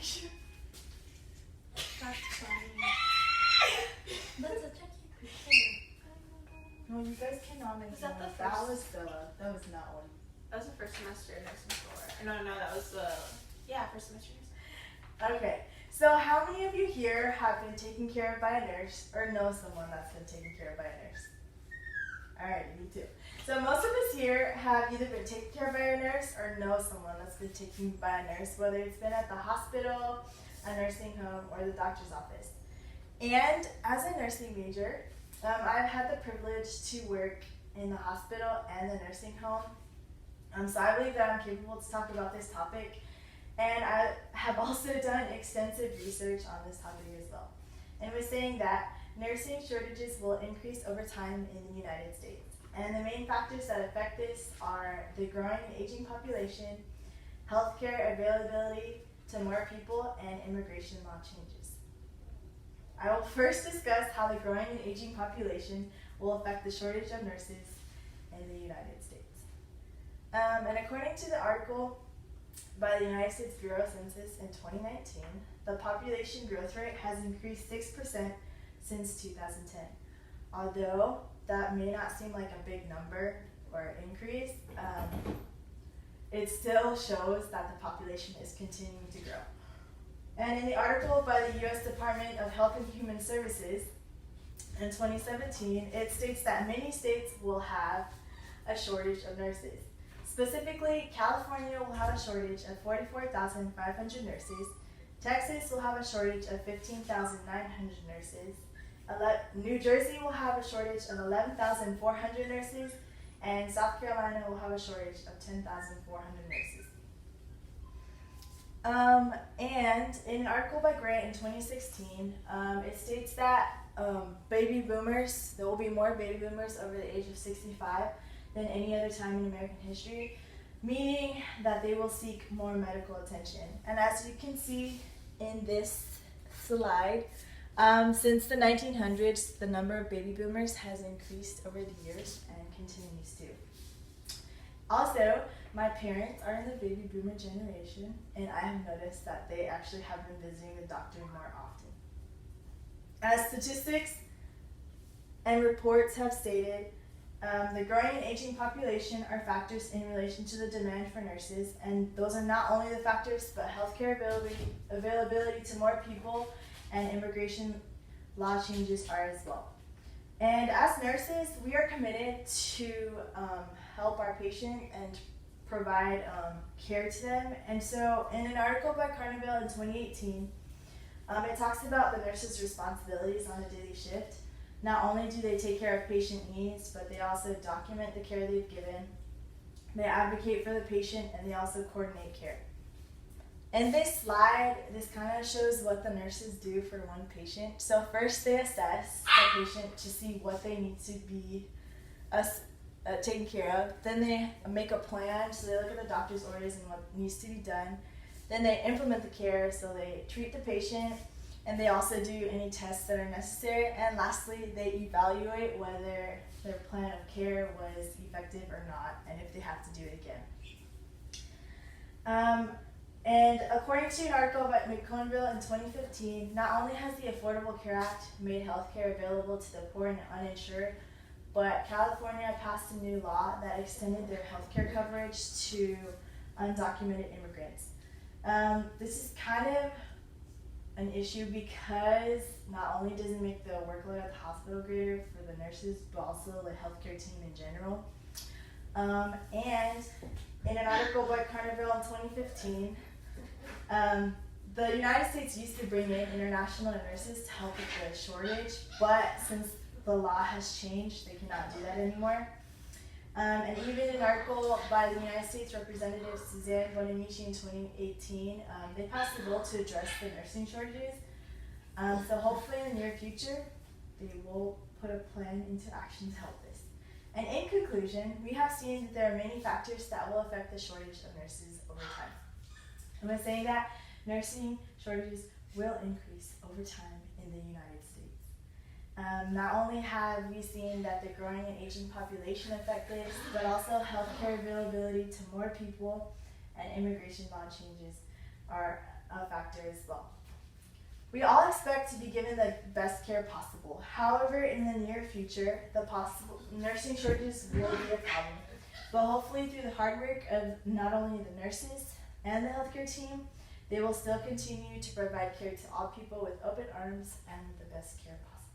picture. That's funny. That's such a cute picture. No, you guys cannot make Was that noise. the That first- was not one. That was the first semester in nursing school. No, that was the first semester. Okay, so how many of you here have been taken care of by a nurse or know someone that's been taken care of by a nurse? Alright, me too. So most of us here have either been taken care of by a nurse or know someone that's been taken by a nurse, whether it's been at the hospital, a nursing home, or the doctor's office. And as a nursing major, I've had the privilege to work in the hospital and the nursing home. So I believe that I'm capable to talk about this topic. And I have also done extensive research on this topic as well. And it was saying that nursing shortages will increase over time in the United States. And the main factors that affect this are the growing and aging population, healthcare availability to more people, and immigration law changes. I will first discuss how the growing and aging population will affect the shortage of nurses in the United States. And according to the article by the United States Bureau of Census in 2019, the population growth rate has increased 6% since 2010. Although that may not seem like a big number or increase, it still shows that the population is continuing to grow. And in the article by the U.S. Department of Health and Human Services in 2017, it states that many states will have a shortage of nurses. Specifically, California will have a shortage of 44,500 nurses, Texas will have a shortage of 15,900 nurses, New Jersey will have a shortage of 11,400 nurses, and South Carolina will have a shortage of 10,400 nurses. And in an article by Grant in 2016, it states that baby boomers, there will be more baby boomers over the age of 65 than any other time in American history, meaning that they will seek more medical attention. And as you can see in this slide, since the 1900s, the number of baby boomers has increased over the years and continues to. Also, my parents are in the baby boomer generation, and I have noticed that they actually have been visiting the doctor more often. As statistics and reports have stated, the growing and aging population are factors in relation to the demand for nurses, and those are not only the factors, but healthcare availability to more people and immigration law changes are as well. And as nurses, we are committed to help our patient and provide care to them. And so in an article by Carnevale in 2018, it talks about the nurse's responsibilities on a daily shift. Not only do they take care of patient needs, but they also document the care they've given. They advocate for the patient, and they also coordinate care. In this slide, this kind of shows what the nurses do for one patient. So first they assess the patient to see what they need to be taken care of. Then they make a plan, so they look at the doctor's orders and what needs to be done. Then they implement the care, so they treat the patient, and they also do any tests that are necessary. And lastly, they evaluate whether their plan of care was effective or not, and if they have to do it again. And according to an article by McConville in 2015, not only has the Affordable Care Act made healthcare available to the poor and uninsured, but California passed a new law that extended their healthcare coverage to undocumented immigrants. This is kind of an issue because not only does it make the workload at the hospital greater for the nurses, but also the healthcare team in general. And in an article by Carnevale in 2015, the United States used to bring in international nurses to help with the shortage, but since the law has changed, they cannot do that anymore. And even an article by the United States Representative Suzanne Bonamici in 2018, they passed a bill to address the nursing shortages. So hopefully in the near future, they will put a plan into action to help this. And in conclusion, we have seen that there are many factors that will affect the shortage of nurses over time. And by saying that, nursing shortages will increase over time in the United States. Not only have we seen that the growing and aging population affect this, but also healthcare availability to more people and immigration law changes are a factor as well. We all expect to be given the best care possible. However, in the near future, the possible nursing shortages will be a problem. But hopefully, through the hard work of not only the nurses and the healthcare team, they will still continue to provide care to all people with open arms and the best care possible.